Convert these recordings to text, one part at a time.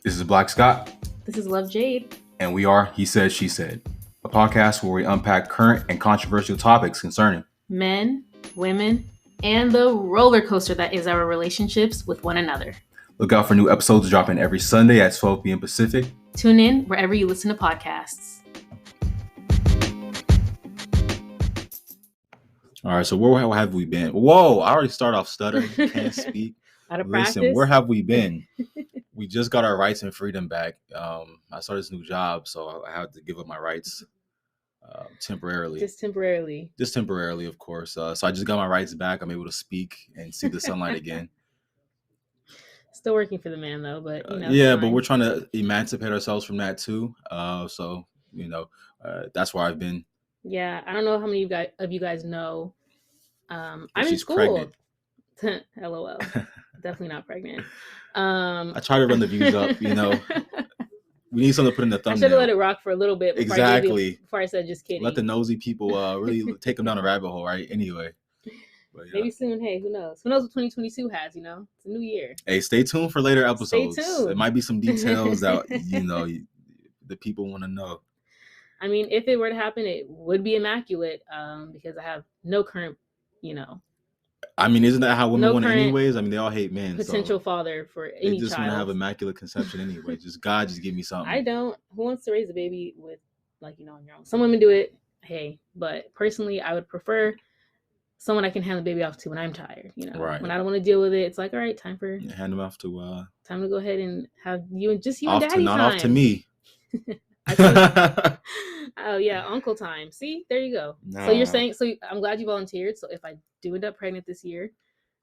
This is Black Scott. This is Love Jade. And we are He Said, She Said, a podcast where we unpack current and controversial topics concerning men, women, and the roller coaster that is our relationships with one another. Look out for new episodes dropping every Sunday at 12 p.m. Pacific. Tune in wherever you listen to podcasts. All right, so where have we been? Whoa, I already start off stuttering. Can't speak. Out of Listen, practice. where have we been? We just got our rights and freedom back. I started this new job, so I had to give up my rights temporarily. Just temporarily, of course. So I just got my rights back. I'm able to speak and see the sunlight again. Still working for the man, though, but but we're trying to emancipate ourselves from that too. So that's where I've been. Yeah, I don't know how many of you guys know. I'm in She's school. Pregnant. LOL. Definitely not pregnant. I try to run the views up. We need something to put in the thumbnail. I should have let it rock for a little bit. Before I said just kidding. Let the nosy people really take them down a rabbit hole, right? Anyway. But, maybe soon. Hey, who knows? Who knows what 2022 has? It's a new year. Hey, stay tuned for later episodes. Stay tuned. There might be some details that the people want to know. I mean, if it were to happen, it would be immaculate because I have no current, I mean, isn't that how women want it anyways? I mean, they all hate men. Potential father for any child. They just want to have immaculate conception anyway. God, just give me something. I don't. Who wants to raise a baby with, on your own? Some women do it. Hey, but personally, I would prefer someone I can hand the baby off to when I'm tired. Right. When I don't want to deal with it, it's like, all right, time hand them off to. Time to go ahead and have you and daddy not time. Off to me. Oh yeah, uncle time. See, there you go. No. So you're saying, I'm glad you volunteered. So if I do end up pregnant this year,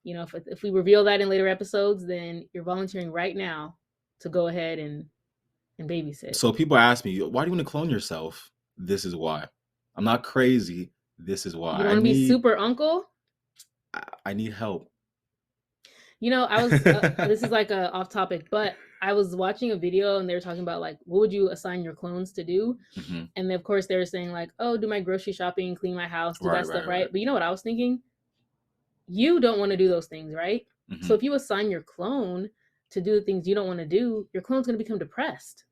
if we reveal that in later episodes, then you're volunteering right now to go ahead and babysit. So people ask me, why do you want to clone yourself? This is why. I'm not crazy. This is why. You want to be super uncle? I need help. I was. This is like a off topic, but I was watching a video and they were talking about what would you assign your clones to do? Mm-hmm. And then, of course, they were saying do my grocery shopping, clean my house, do that stuff, right? But you know what I was thinking? You don't want to do those things, right? Mm-hmm. So if you assign your clone to do the things you don't want to do, your clone's going to become depressed.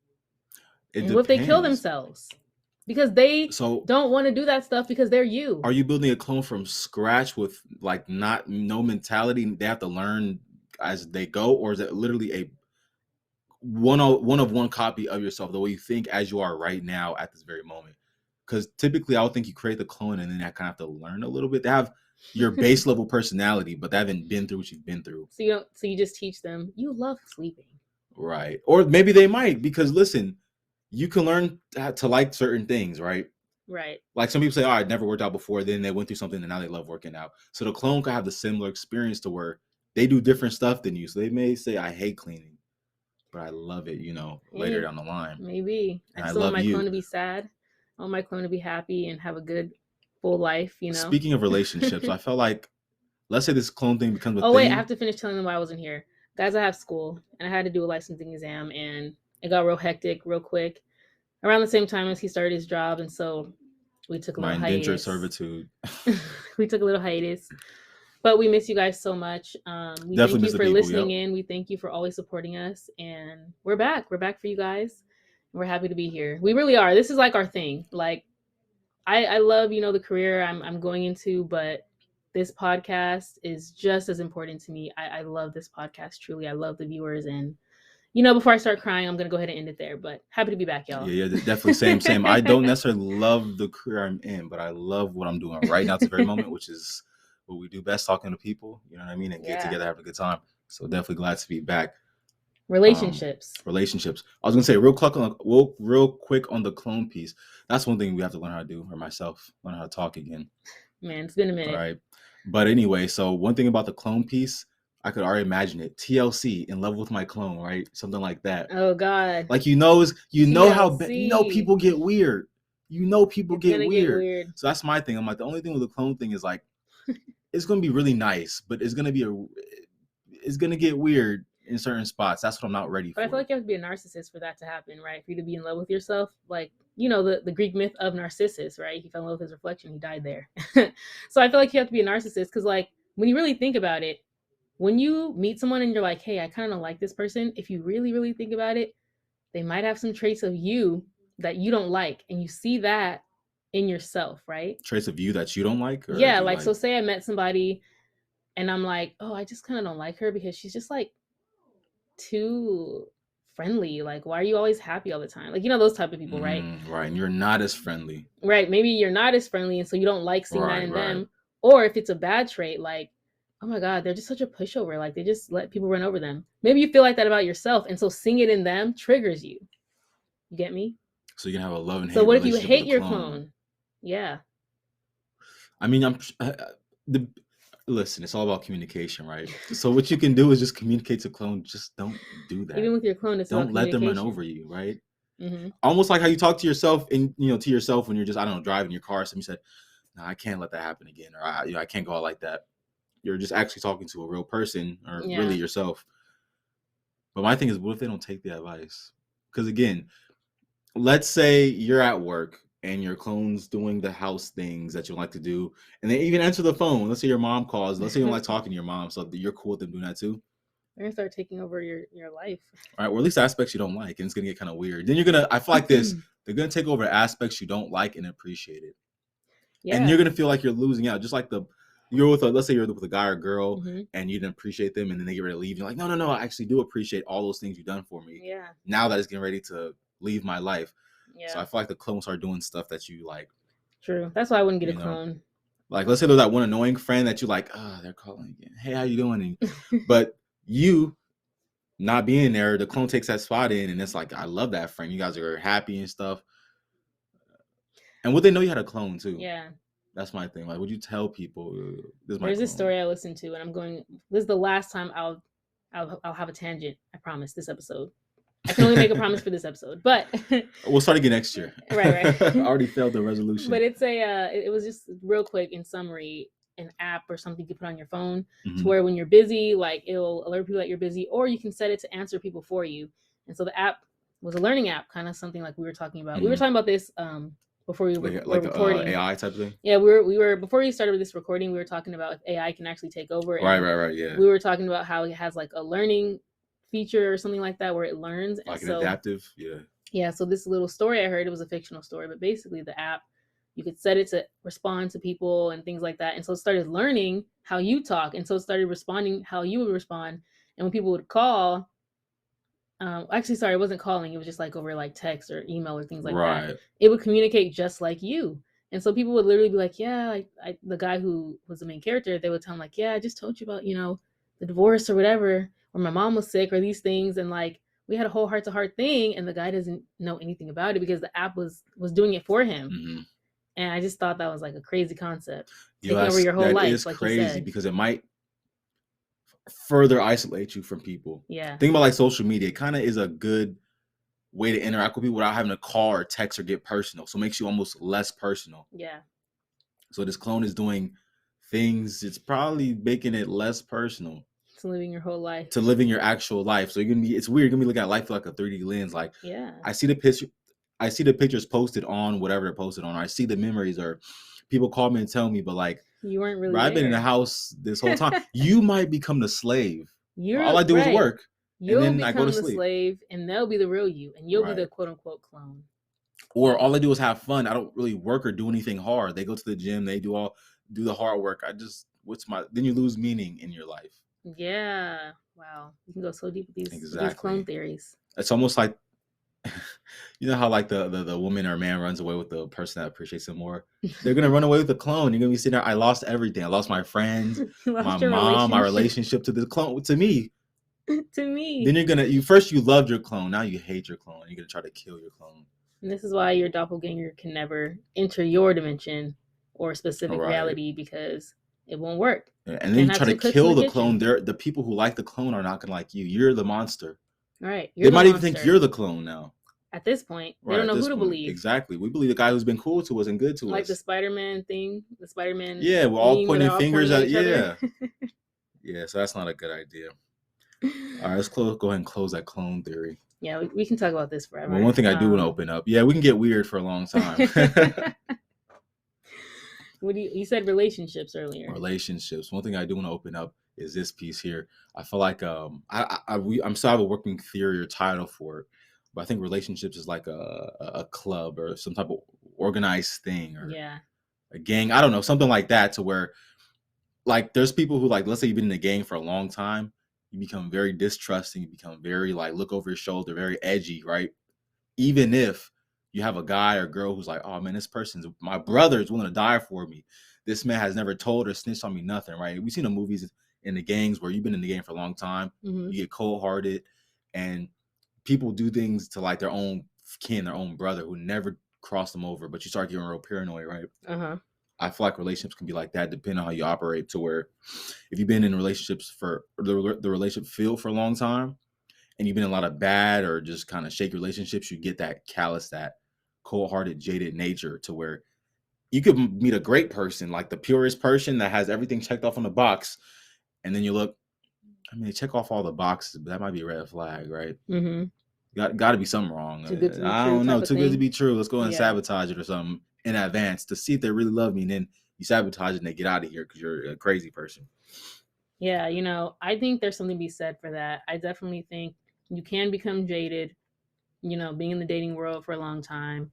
What if they kill themselves? Because they don't want to do that stuff because they're you. Are you building a clone from scratch with no mentality? They have to learn as they go, or is it literally a one of one copy of yourself, the way you think as you are right now at this very moment? Because typically I would think you create the clone and then I kind of have to learn a little bit. They have your base level personality, but they haven't been through what you've been through. So you just teach them you love sleeping. Right. Or maybe they might, because listen, you can learn to like certain things, right? Right. Like some people say, I never worked out before, then they went through something and now they love working out. So the clone could have the similar experience to where they do different stuff than you. So they may say, I hate cleaning, but I love it, later down the line. Maybe. I just want my clone to be sad. I want my clone to be happy and have a good, full life, Speaking of relationships, I felt like, let's say this clone thing becomes a thing. Oh, wait, I have to finish telling them why I wasn't here. Guys, I have school, and I had to do a licensing exam, and it got real hectic, real quick, around the same time as he started his job, and so we took a little hiatus. My indentured servitude. We took a little hiatus. But we miss you guys so much. We thank you for listening in. We thank you for always supporting us. And we're back. We're back for you guys. We're happy to be here. We really are. This is our thing. I love, the career I'm going into, but this podcast is just as important to me. I love this podcast. Truly. I love the viewers. And, before I start crying, I'm going to go ahead and end it there. But happy to be back, y'all. Yeah, definitely. Same. I don't necessarily love the career I'm in, but I love what I'm doing right now at the very moment, which is what we do best, talking to people, you know what I mean, and get together, having a good time. So definitely glad to be back. Relationships. I was gonna say real quick on the clone piece. That's one thing we have to learn how to do, or myself, learn how to talk again. Man, it's been a minute. All right. But anyway, so one thing about the clone piece, I could already imagine it. TLC, in love with my clone, right? Something like that. Oh God. Like how people get weird. People get weird. So that's my thing. I'm like, the only thing with the clone thing is it's gonna be really nice, but it's gonna get weird in certain spots. That's what I'm not ready for. But I feel like you have to be a narcissist for that to happen, right? For you to be in love with yourself. The Greek myth of Narcissus, right? He fell in love with his reflection. He died there. So I feel like you have to be a narcissist because when you really think about it, when you meet someone and you're like, hey, I kind of don't like this person. If you really, really think about it, they might have some traits of you that you don't like, and you see that in yourself, right? Traits of you that you don't like? Or yeah, like, so say I met somebody and I'm like, oh, I just kind of don't like her because she's just like too friendly. Like, why are you always happy all the time? Like, those type of people, right? Right. And you're not as friendly. Right. Maybe you're not as friendly, and so you don't like seeing that in Right. them. Or if it's a bad trait, like, oh my God, they're just such a pushover. Like, they just let people run over them. Maybe you feel like that about yourself, and so seeing it in them triggers you. You get me? So you can have a love and hate. So what if you relationship hate with a your clone? Yeah. I mean, listen, it's all about communication, right? So what you can do is just communicate to clone. Just don't do that. Even with your clone, it's don't about let them run communication. over you, right? Mm-hmm. Almost like how you talk to yourself and to yourself when you're just, I don't know, driving your car. Somebody said, "No, I can't let that happen again," or I can't go out like that. You're just actually talking to a real person, or really yourself. But my thing is, what if they don't take the advice? Because again, let's say you're at work and your clone's doing the house things that you like to do, and they even answer the phone. Let's say your mom calls. Let's say you don't like talking to your mom, so you're cool with them doing that too. They're gonna start taking over your life. All right, or at least aspects you don't like, and it's gonna get kind of weird. Then I feel like this, they're gonna take over aspects you don't like and appreciate it. Yeah. And you're gonna feel like you're losing out. Just like let's say you're with a guy or girl, and you didn't appreciate them, and then they get ready to leave. You're like, no, I actually do appreciate all those things you've done for me. Yeah. Now that it's getting ready to leave my life. Yeah. So I feel like the clones are doing stuff that you like. True. That's why I wouldn't get a clone. Like, let's say there's that one annoying friend that you like, they're calling again. Hey, how you doing? But you not being there, the clone takes that spot in, and it's like, I love that friend. You guys are happy and stuff. And would they know you had a clone too? Yeah. That's my thing. Like, would you tell people there's this story I listened to, and this is the last time I'll have a tangent. I promise this episode. I can only make a promise for this episode, but we'll start again next year. Right. I already failed the resolution. But it's it was just real quick in summary, an app or something you put on your phone to where when you're busy, like, it'll alert people that you're busy, or you can set it to answer people for you. And so the app was a learning app, kind of something like we were talking about. We were talking about this before we were recording. AI type of thing. Yeah, we were before we started this recording, we were talking about if AI can actually take over. Right. Yeah. We were talking about how it has like a learning feature or something like that where it learns, like an adaptive. Yeah. So this little story I heard, it was a fictional story, but basically the app, you could set it to respond to people and things like that, and so it started learning how you talk, and so it started responding how you would respond. And when people would call, actually, sorry, it wasn't calling, it was just like over like text or email or things like that. It would communicate just like you. And so people would literally be like, yeah, the guy who was the main character, they would tell him like, yeah, I just told you about, the divorce or whatever, or my mom was sick or these things. And like, we had a whole heart-to-heart thing, and the guy doesn't know anything about it because the app was doing it for him. Mm-hmm. And I just thought that was like a crazy concept. Taking over your whole life. Is like crazy because it might further isolate you from people. Yeah. Think about like social media. It kind of is a good way to interact with people without having to call or text or get personal. So it makes you almost less personal. Yeah. So this clone is doing things, it's probably making it less personal. To living your whole life. To living your actual life. So it's weird. You're gonna be looking at life like a 3D lens. Like, yeah. I see the pictures posted on whatever they're posted on. Or I see the memories, or people call me and tell me, but like, you weren't really I've been in the house this whole time. You might become the slave. All I do is work. You'll become the slave, and they'll be the real you, and you'll be the quote unquote clone. Or all I do is have fun. I don't really work or do anything hard. They go to the gym. They do the hard work. Then you lose meaning in your life. Yeah. Wow. You can go so deep with these clone theories. It's almost like, you know how like the woman or man runs away with the person that appreciates them more. They're gonna run away with the clone. You're gonna be sitting there. I lost everything. I lost my friends, my mom, my relationship to the clone. To me. Then you loved your clone. Now you hate your clone. You're gonna try to kill your clone. And this is why your doppelganger can never enter your dimension or specific reality, because it won't work. Yeah, and then you try to kill the clone. The people who like the clone are not gonna like you. You're the monster. Right. They might even think you're the clone now. At this point, they don't know who to believe. Exactly. We believe the guy who's been cool to us and good to us. Like the Spider-Man thing. The Spider-Man. Yeah, we're all pointing fingers at yeah. Yeah, so that's not a good idea. All right, let's go ahead and close that clone theory. Yeah, we can talk about this forever. Well, one thing I do want to open up. Yeah, we can get weird for a long time. You said relationships earlier. Relationships. One thing I do want to open up is this piece here. I feel like I still have a working theory or title for it. But I think relationships is like a club or some type of organized thing or a gang. I don't know, something like that, to where like there's people who, like, let's say you've been in a gang for a long time, you become very distrusting, you become very like look over your shoulder, very edgy, right? Even if you have a guy or girl who's like, oh man, this person's my brother is willing to die for me. This man has never told or snitched on me nothing, right? We've seen the movies in the gangs where you've been in the gang for a long time, you get cold-hearted, and people do things to like their own kin, their own brother who never crossed them over, but you start getting real paranoid, right? I feel like relationships can be like that, depending on how you operate, to where if you've been in relationships for the relationship field for a long time, and you've been in a lot of bad or just kind of shaky relationships, you get that callous, that cold-hearted, jaded nature, to where you could meet a great person, like the purest person that has everything checked off on the box, and then you look, I mean, they check off all the boxes, but that might be a red flag, right? Got to be something wrong. Too good to be I true. don't know. Too good to be true. Let's go and sabotage it or something in advance to see if they really love me. And then you sabotage it and they get out of here because you're a crazy person. Yeah, you know, I think there's something to be said for that. I definitely think you can become jaded, you know, being in the dating world for a long time.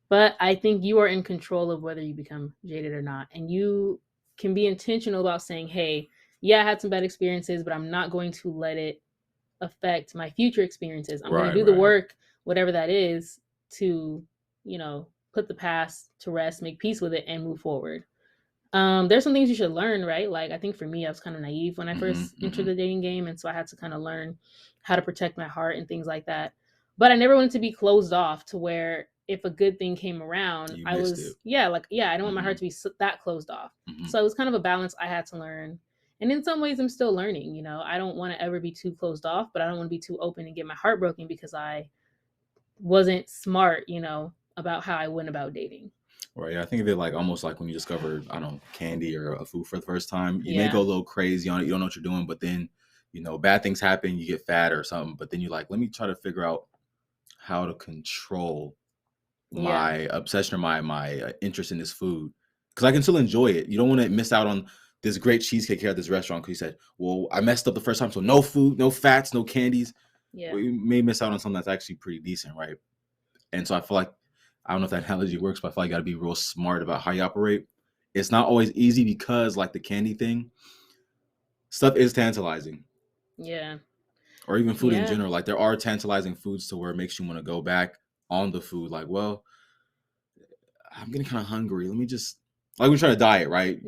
But I think you are in control of whether you become jaded or not. And you can be intentional about saying, hey, yeah, I had some bad experiences, but I'm not going to let it affect my future experiences. I'm going to do the work, whatever that is, to, you know, put the past to rest, make peace with it, and move forward. There's some things you should learn, right? Like, I think for me, I was kind of naive when I first entered the dating game. And so I had to kind of learn how to protect my heart and things like that. But I never wanted to be closed off to where if a good thing came around, I was, I don't want my heart to be that closed off. So it was kind of a balance I had to learn. And in some ways, I'm still learning, you know, I don't want to ever be too closed off, but I don't want to be too open and get my heart broken because I wasn't smart, you know, about how I went about dating. Right. I think of it like almost like when you discover, I don't know, candy or a food for the first time. You may go a little crazy on it. You don't know what you're doing, but then, you know, bad things happen. You get fat or something. But then you're like, let me try to figure out how to control my obsession or my interest in this food, because I can still enjoy it. You don't want to miss out on this great cheesecake here at this restaurant because you said, well, I messed up the first time, so no food, no fats, no candies. We may miss out on something that's actually pretty decent, right? And so I feel like, I don't know if that analogy works, but I feel like you got to be real smart about how you operate. It's not always easy because, like the candy thing, stuff is tantalizing. Or even food in general. Like there are tantalizing foods to where it makes you want to go back on the food. Like, well, I'm getting kind of hungry. Let me just, like, we're trying to diet, right?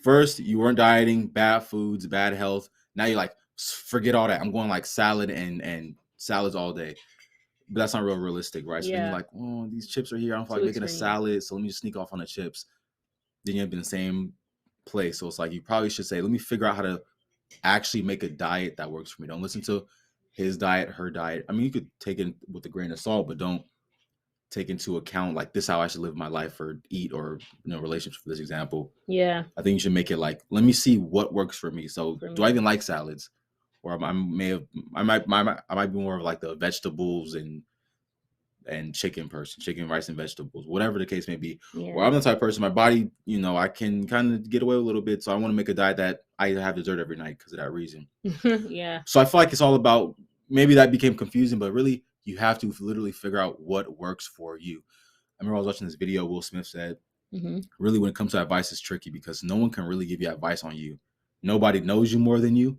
First, you weren't dieting, bad foods, bad health. Now you're like, forget all that. I'm going like salad and salads all day. But that's not real realistic, right? So then you're like, oh, these chips are here. I don't feel like making a salad, so let me just sneak off on the chips. Then you end up in the same place. So it's like, you probably should say, let me figure out how to actually make a diet that works for me. Don't listen to his diet, her diet. I mean, you could take it with a grain of salt, but don't take into account like this how I should live my life or eat or, you know, relationships for this example. I think you should make it like, let me see what works for me. So do I even like salads? Or I might be more of like the vegetables and chicken person, chicken, rice, and vegetables, whatever the case may be. Or I'm the type of person, my body, you know, I can kind of get away with a little bit. So I want to make a diet that I have dessert every night because of that reason. So I feel like it's all about, maybe that became confusing, but really you have to literally figure out what works for you. I remember I was watching this video, Will Smith said, really when it comes to advice, it's tricky because no one can really give you advice on you. Nobody knows you more than you.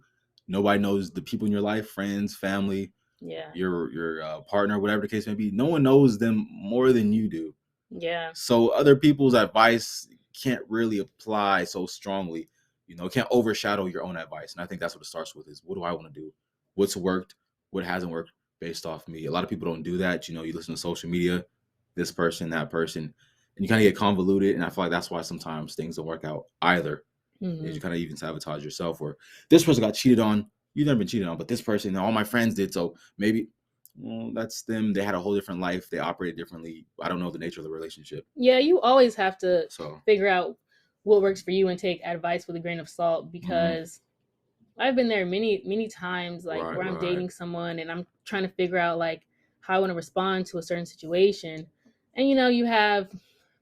Nobody knows the people in your life, friends, family, your partner, whatever the case may be. No one knows them more than you do. So other people's advice can't really apply so strongly. You know, it can't overshadow your own advice. And I think that's what it starts with is, what do I want to do? What's worked? What hasn't worked based off me? A lot of people don't do that. You know, you listen to social media, this person, that person, and you kind of get convoluted. And I feel like that's why sometimes things don't work out either. Is you kind of even sabotage yourself, or this person got cheated on. You've never been cheated on, but this person, all my friends did. So maybe, well, that's them. They had a whole different life. They operated differently. I don't know the nature of the relationship. You always have to figure out what works for you and take advice with a grain of salt, because I've been there many times, like where I'm dating someone and I'm trying to figure out like how I want to respond to a certain situation. And, you know, you have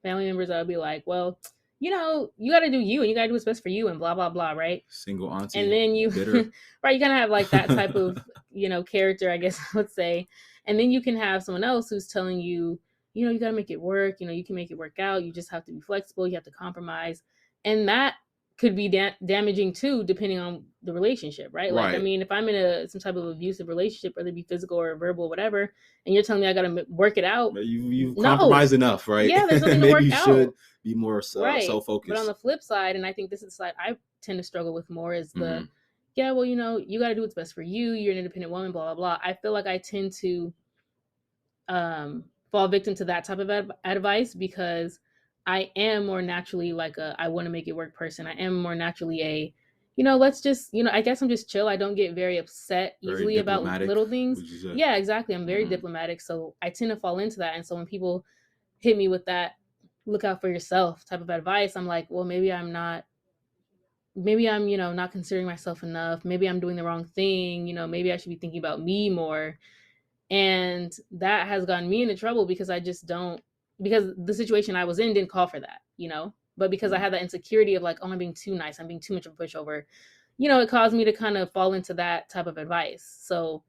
family members that'll be like, well, you know, you got to do you and you got to do what's best for you and blah, blah, blah. Right. Single auntie. And then you, right, you kind of have like that type of, you know, character, I guess I would say. And then you can have someone else who's telling you, you know, you got to make it work. You know, you can make it work out. You just have to be flexible. You have to compromise. And that could be damaging too, depending on the relationship, right? Like, I mean, if I'm in some type of abusive relationship, whether it be physical or verbal, or whatever, and you're telling me I got to work it out, you've compromised enough, right? Yeah, there's nothing to work out. Maybe you should be more right. self-focused. But on the flip side, and I think this is the side I tend to struggle with more, is the yeah, well, you know, you got to do what's best for you. You're an independent woman, blah, blah, blah. I feel like I tend to fall victim to that type of advice because I am more naturally like I want to make it work person. I am more naturally a, you know, let's just, you know, I guess I'm just chill. I don't get very upset easily about little things. Yeah, exactly. I'm very diplomatic. So I tend to fall into that. And so when people hit me with that, look out for yourself type of advice, I'm like, well, maybe I'm, you know, not considering myself enough. Maybe I'm doing the wrong thing. You know, maybe I should be thinking about me more. And that has gotten me into trouble because I just don't, because the situation I was in didn't call for that, you know, but because I had that insecurity of like, oh, I'm being too nice, I'm being too much of a pushover, you know, it caused me to kind of fall into that type of advice. So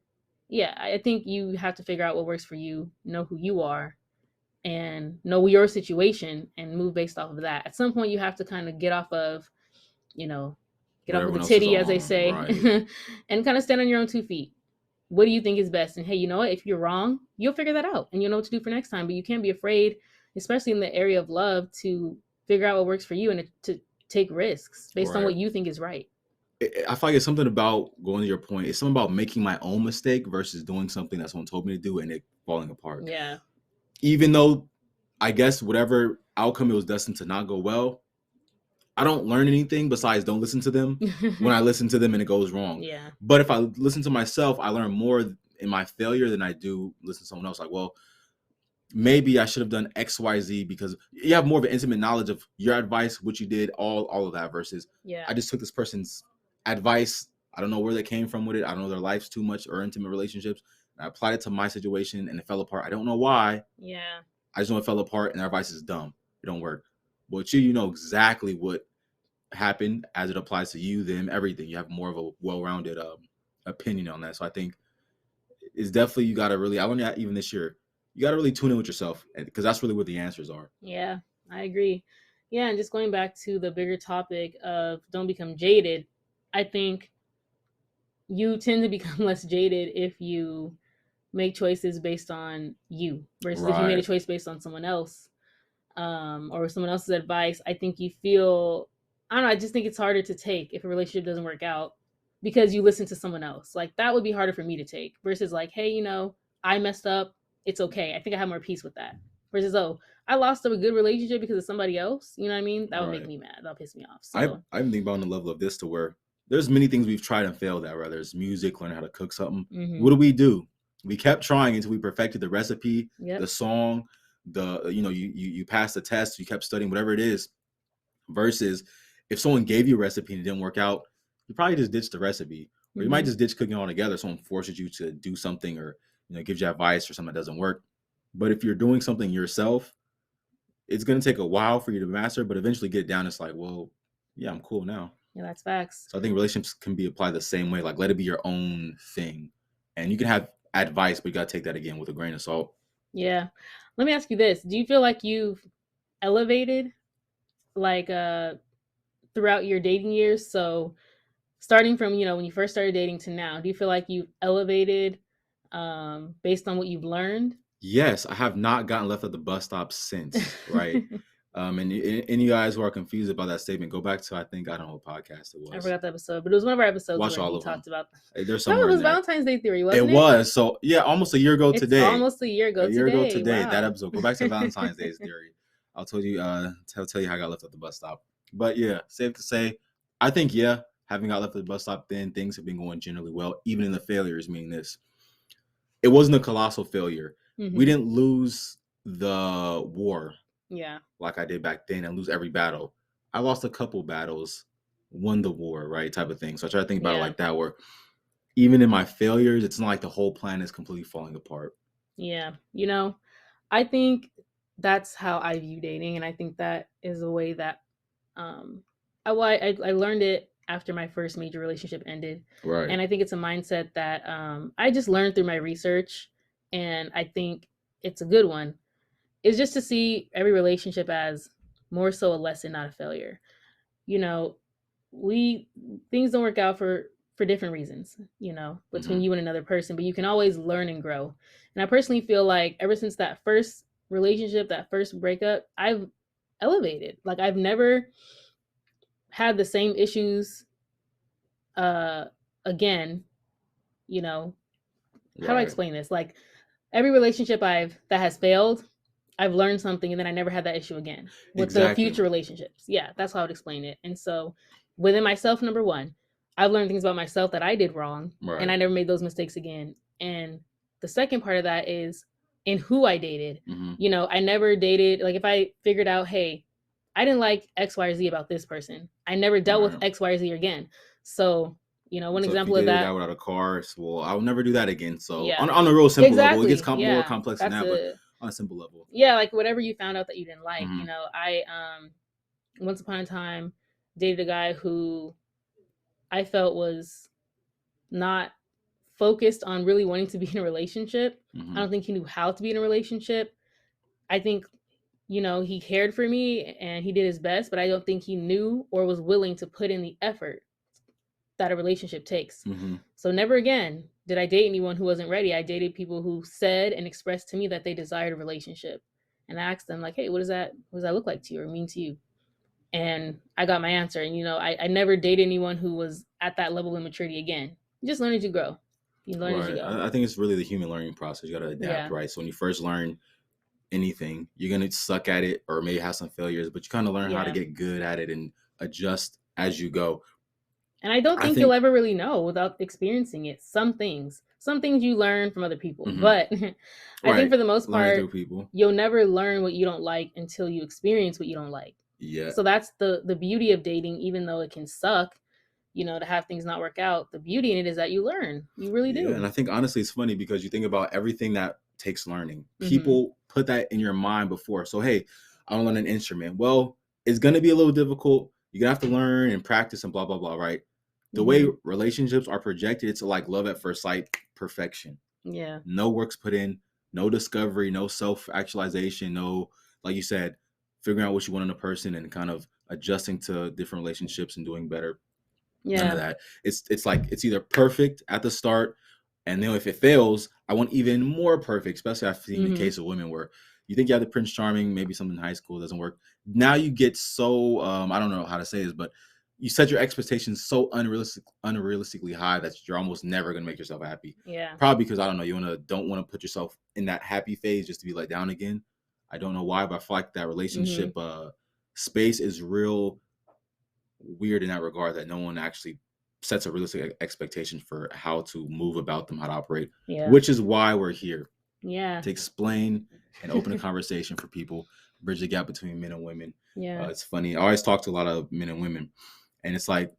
yeah, I think you have to figure out what works for you, know who you are, and know your situation and move based off of that. At some point you have to kind of get off of, you know, get off of the titty, as they say, and kind of stand on your own 2 feet. What do you think is best? And hey, you know what? If you're wrong, you'll figure that out and you'll know what to do for next time. But you can't be afraid, especially in the area of love, to figure out what works for you and to take risks based on what you think is right. I feel like it's something about, going to your point, it's something about making my own mistake versus doing something that someone told me to do and it falling apart. Yeah. Even though I guess whatever outcome it was destined to not go well, I don't learn anything besides don't listen to them when I listen to them and it goes wrong. Yeah. But if I listen to myself, I learn more in my failure than I do listen to someone else. Like, well, maybe I should have done X, Y, Z, because you have more of an intimate knowledge of your advice, what you did, all of that, versus I just took this person's advice. I don't know where they came from with it. I don't know their lives too much or intimate relationships. I applied it to my situation and it fell apart. I don't know why. Yeah. I just know it fell apart and their advice is dumb. It don't work. But you know exactly what happened as it applies to you, them, everything. You have more of a well-rounded opinion on that. So I think it's definitely, you got to really, I learned that even this year, you got to really tune in with yourself, because that's really what the answers are. Yeah, I agree. Yeah, and just going back to the bigger topic of don't become jaded, I think you tend to become less jaded if you make choices based on you versus if you made a choice based on someone else, or someone else's advice. I think you feel, I don't know, I just think it's harder to take if a relationship doesn't work out because you listen to someone else. Like, that would be harder for me to take versus like, hey, you know, I messed up, it's okay. I think I have more peace with that. Versus, oh, I lost a good relationship because of somebody else. You know what I mean? That would make me mad. That would piss me off. So I even think about on the level of this to where there's many things we've tried and failed at, whether it's music, learning how to cook something. What do? We kept trying until we perfected the recipe, the song, you passed the test, you kept studying, whatever it is. Versus if someone gave you a recipe and it didn't work out, you probably just ditched the recipe, or you might just ditch cooking altogether. Someone forces you to do something, or gives you advice or something that doesn't work. But if you're doing something yourself, it's going to take a while for you to master, but eventually get down. It's like, well, yeah, I'm cool now. Yeah, that's facts. So I think relationships can be applied the same way. Like, let it be your own thing. And you can have advice, but you got to take that again with a grain of salt. Yeah. Let me ask you this. Do you feel like you've elevated, like, throughout your dating years? So starting from, when you first started dating to now, do you feel like you've elevated based on what you've learned? Yes, I have not gotten left at the bus stop since, right? And any guys who are confused about that statement, go back to, I don't know what podcast it was. I forgot the episode, but it was one of our episodes where we talked about. There's somewhere. It was Valentine's Day theory, wasn't it? It was. So yeah, almost a year ago today. Almost a year ago today. Wow. That episode. Go back to Valentine's Day's theory. I'll tell you how I got left at the bus stop. But yeah, safe to say, I think having got left at the bus stop, then things have been going generally well, even in the failures. Meaning this, it wasn't a colossal failure. We didn't lose the war. Yeah. Like I did back then, and lose every battle. I lost a couple battles, won the war, right? Type of thing. So I try to think about it like that, where even in my failures, it's not like the whole plan is completely falling apart. Yeah. I think that's how I view dating. And I think that is a way that I learned it after my first major relationship ended. Right. And I think it's a mindset that I just learned through my research, and I think it's a good one. It's just to see every relationship as more so a lesson, not a failure. You know, things don't work out for different reasons, between you and another person, but you can always learn and grow. And I personally feel like ever since that first relationship, that first breakup, I've elevated. Like I've never had the same issues again, you know. How do I explain this? Like every relationship that has failed, I've learned something, and then I never had that issue again with the future relationships. Yeah, that's how I would explain it. And so within myself, number one, I've learned things about myself that I did wrong, and I never made those mistakes again. And the second part of that is in who I dated. I never dated, like if I figured out, hey, I didn't like X, Y, or Z about this person, I never dealt with X, Y, or Z again. So one example of that. Without a car, well, I'll never do that again. So on a real simple level, it gets more complex than that, but on a simple level. Yeah, like whatever you found out that you didn't like. I once upon a time dated a guy who I felt was not focused on really wanting to be in a relationship. I don't think he knew how to be in a relationship. I think, he cared for me and he did his best, but I don't think he knew or was willing to put in the effort that a relationship takes. So never again did I date anyone who wasn't ready. I dated people who said and expressed to me that they desired a relationship. And I asked them like, hey, what does that look like to you or mean to you? And I got my answer. And, I never dated anyone who was at that level of maturity again. You just learn as you grow. You learn as you go. I think it's really the human learning process. You got to adapt, right? So when you first learn anything, you're going to suck at it or maybe have some failures, but you kind of learn how to get good at it and adjust as you go. And I don't think you'll ever really know without experiencing it. Some things you learn from other people, but I think for the most part, you'll never learn what you don't like until you experience what you don't like. Yeah. So that's the beauty of dating, even though it can suck, to have things not work out. The beauty in it is that you learn. You really do. And I think honestly, it's funny because you think about everything that takes learning. People put that in your mind before. So, hey, I want to learn an instrument. Well, it's going to be a little difficult. You're going to have to learn and practice and blah, blah, blah, right? The way relationships are projected, it's like love at first sight, perfection. Yeah. No work's put in, no discovery, no self-actualization, no, like you said, figuring out what you want in a person and kind of adjusting to different relationships and doing better. Yeah. None of that. It's like it's either perfect at the start, and then if it fails, I want even more perfect, especially I've seen the case of women where you think you have the Prince Charming, maybe something in high school doesn't work. Now you get so, I don't know how to say this, but you set your expectations so unrealistically high that you're almost never going to make yourself happy. Yeah. Probably because, I don't know, you don't want to put yourself in that happy phase just to be let down again. I don't know why, but I feel like that relationship space is real weird in that regard, that no one actually sets a realistic expectation for how to move about them, how to operate, which is why we're here. Yeah. To explain and open a conversation for people, bridge the gap between men and women. Yeah. It's funny. I always talk to a lot of men and women, and it's like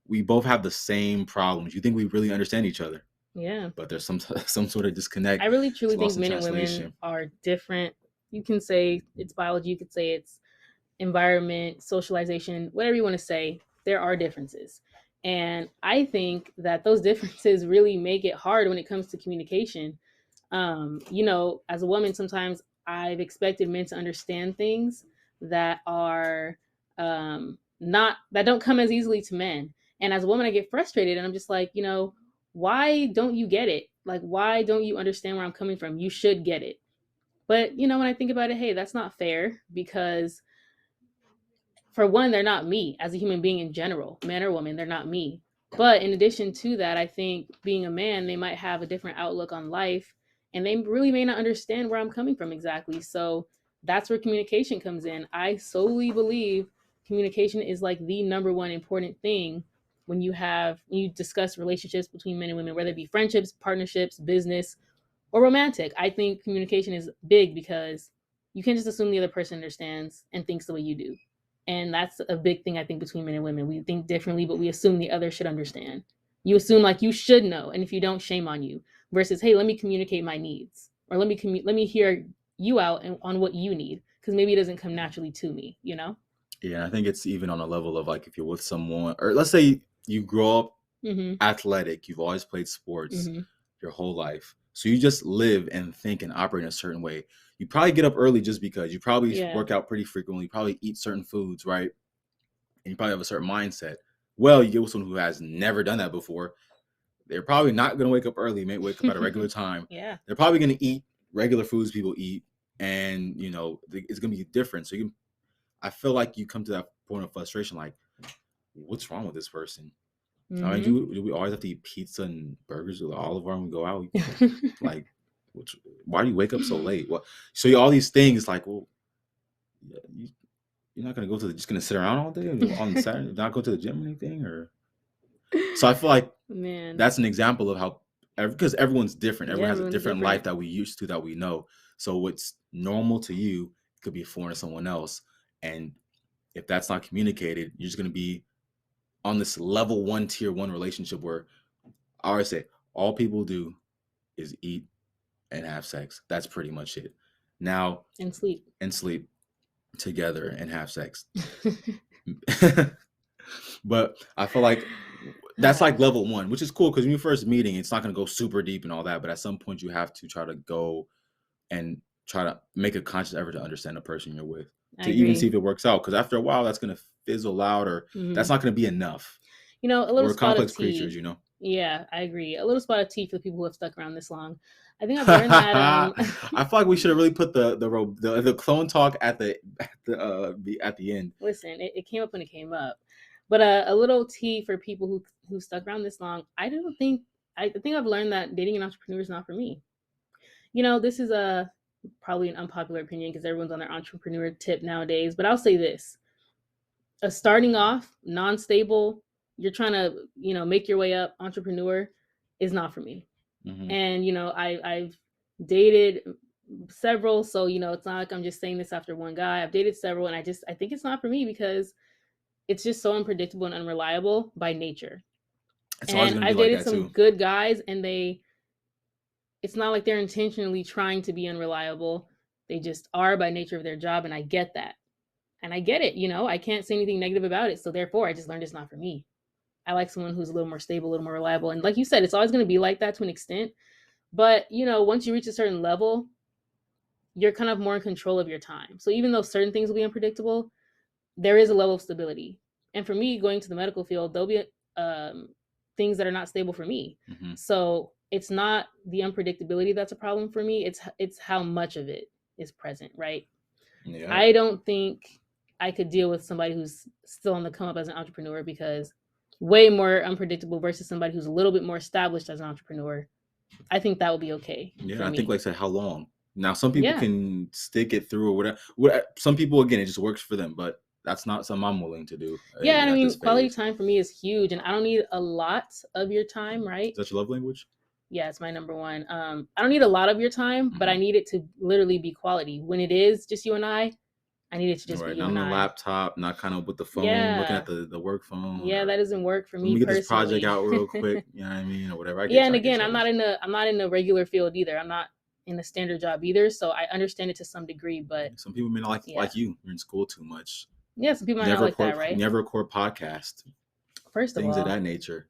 we both have the same problems. You think we really understand each other. Yeah. But there's some sort of disconnect. I really truly think men and women are different. You can say it's biology, you could say it's environment, socialization, whatever you want to say. There are differences. And I think that those differences really make it hard when it comes to communication. As a woman, sometimes I've expected men to understand things that are that don't come as easily to men. And as a woman, I get frustrated and I'm just like, why don't you get it? Like, why don't you understand where I'm coming from? You should get it. But, when I think about it, hey, that's not fair because for one, they're not me as a human being in general, man or woman, they're not me. But in addition to that, I think being a man, they might have a different outlook on life and they really may not understand where I'm coming from exactly. So that's where communication comes in. I solely believe communication is like the number one important thing when you discuss relationships between men and women, whether it be friendships, partnerships, business, or romantic. I think communication is big because you can't just assume the other person understands and thinks the way you do. And that's a big thing, I think, between men and women. We think differently, but we assume the other should understand. You assume like you should know. And if you don't, shame on you. Versus, hey, let me communicate my needs. Or let me hear you out on what you need. Because maybe it doesn't come naturally to me, Yeah, I think it's even on a level of like if you're with someone, or let's say you grow up athletic, you've always played sports your whole life. So you just live and think and operate in a certain way. You probably get up early just because you probably work out pretty frequently, you probably eat certain foods, right? And you probably have a certain mindset. Well, you get with someone who has never done that before. They're probably not going to wake up early, may wake up at a regular time. They're probably going to eat regular foods people eat. And, you know, it's going to be different. So I feel like you come to that point of frustration, like, what's wrong with this person? I mean, do we always have to eat pizza and burgers with all of our when we go out? Like, why do you wake up so late? Well, so all these things, like, well, you're not going to just going to sit around all day on Saturday, not go to the gym or anything? Or so I feel like that's an example of how, because everyone's different. Everyone has a different life that we used to, that we know. So what's normal to you could be foreign to someone else. And if that's not communicated, you're just going to be on this level 1, tier 1 relationship where I always say all people do is eat and have sex. That's pretty much it. Now, and sleep together and have sex. But I feel like that's like level 1, which is cool because when you're first meeting, it's not going to go super deep and all that. But at some point, you have to try to go and try to make a conscious effort to understand the person you're with, to even see if it works out. Because after a while, that's going to fizzle out, or that's not going to be enough. You know, a little We're complex creatures, you know. Yeah, I agree. A little spot of tea for the people who have stuck around this long. I think I've learned that. I feel like we should have really put the clone talk at the end. Listen, it came up when it came up, but a little tea for people who stuck around this long. I think I've learned that dating an entrepreneur is not for me. You know, this is probably an unpopular opinion because everyone's on their entrepreneur tip nowadays. But I'll say this: a starting off non-stable, you're trying to, you know, make your way up entrepreneur is not for me. And, you know, I've dated several, so, you know, it's not like I'm just saying this after one guy. I've dated several, and I think it's not for me because it's just so unpredictable and unreliable by nature. And I've dated some good guys, and it's not like they're intentionally trying to be unreliable. They just are by nature of their job, and I get that. And I get it, you know, I can't say anything negative about it. So therefore, I just learned it's not for me. I like someone who's a little more stable, a little more reliable. And like you said, it's always going to be like that to an extent. But, you know, once you reach a certain level, you're kind of more in control of your time. So even though certain things will be unpredictable, there is a level of stability. And for me, going to the medical field, there'll be things that are not stable for me. So it's not the unpredictability that's a problem for me. It's how much of it is present, right? Yeah. I don't think I could deal with somebody who's still on the come up as an entrepreneur, because way more unpredictable versus somebody who's a little bit more established as an entrepreneur. I think that would be okay. Yeah, I think, like I said, how long? Now, some people can stick it through or whatever. Some people, again, it just works for them, but that's not something I'm willing to do. Yeah, I mean, quality time for me is huge, and I don't need a lot of your time, right? Is that your love language? Yeah, it's my number one. I don't need a lot of your time, but I need it to literally be quality. When it is just you and I need it to just be you and I. Not on the laptop, not kind of with the phone, looking at the work phone. Yeah, that doesn't work for me. Let me get this project out real quick. You know what I mean, or whatever. And again, I'm not in a regular field either. I'm not in a standard job either, so I understand it to some degree. But some people may not like you. You're in school too much. Yeah, some people might not like that, right? Never record podcast. First of all, things of that nature.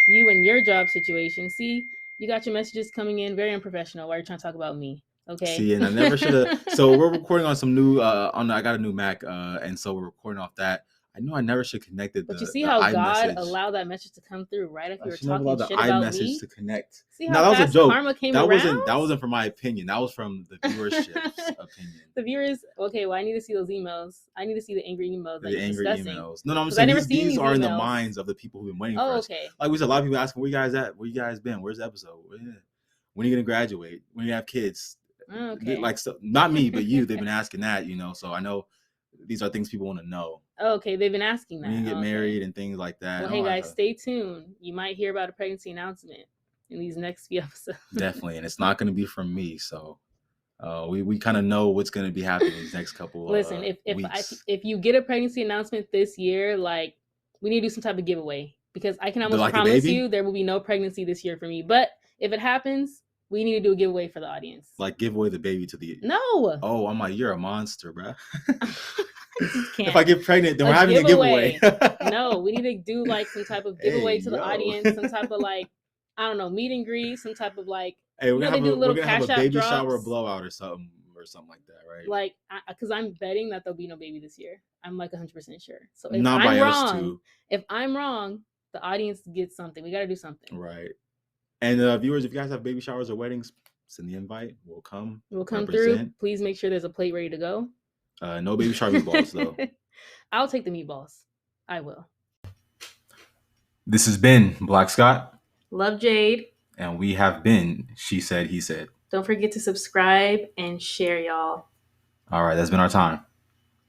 You and your job situation. See, you got your messages coming in very unprofessional. Why are you trying to talk about me? Okay. See, and I never should have. So we're recording on some new. I got a new Mac, and so we're recording off that. I knew I never should connect. But you see how God allowed that message to come through right after you were talking shit about me. To connect. See how that was a joke. Karma came around? That wasn't from my opinion. That was from the viewership's opinion. The viewers. Okay, well, I need to see those emails. I need to see the angry emails. The angry emails. No, I'm saying these are in the minds of the people who've been waiting for us. Okay. Like we said, a lot of people asking, "Where you guys at? Where you guys been? Where's the episode? When are you gonna graduate? When you have kids?" Okay. Like, so, not me, but you. They've been asking that, you know. So I know these are things people want to know. Okay, they've been asking that. When you get married and things like that. Well, hey guys, stay tuned. You might hear about a pregnancy announcement in these next few episodes. Definitely, and it's not going to be from me. So we kind of know what's going to be happening these next couple. Listen, if you get a pregnancy announcement this year, like, we need to do some type of giveaway, because I can almost promise you there will be no pregnancy this year for me. But if it happens, we need to do a giveaway for the audience. Like, give away the baby to the... No. Oh, I'm like, you're a monster, bro. If I get pregnant, then we're having a giveaway. No, we need to do like some type of giveaway to the audience, some type of like, I don't know, meet and greet, some type of like, hey, we're gonna have a baby shower blowout or something like that, right? Like, because I'm betting that there'll be no baby this year. I'm like 100% sure. So if I'm wrong, the audience gets something. We got to do something, right? And viewers, if you guys have baby showers or weddings, send the invite. We'll come through. Please make sure there's a plate ready to go. No baby shower meatballs though. I'll take the meatballs. I will. This has been Black Scott. Love Jade. And we have been She Said, He Said. Don't forget to subscribe and share, y'all. All right, that's been our time.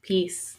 Peace.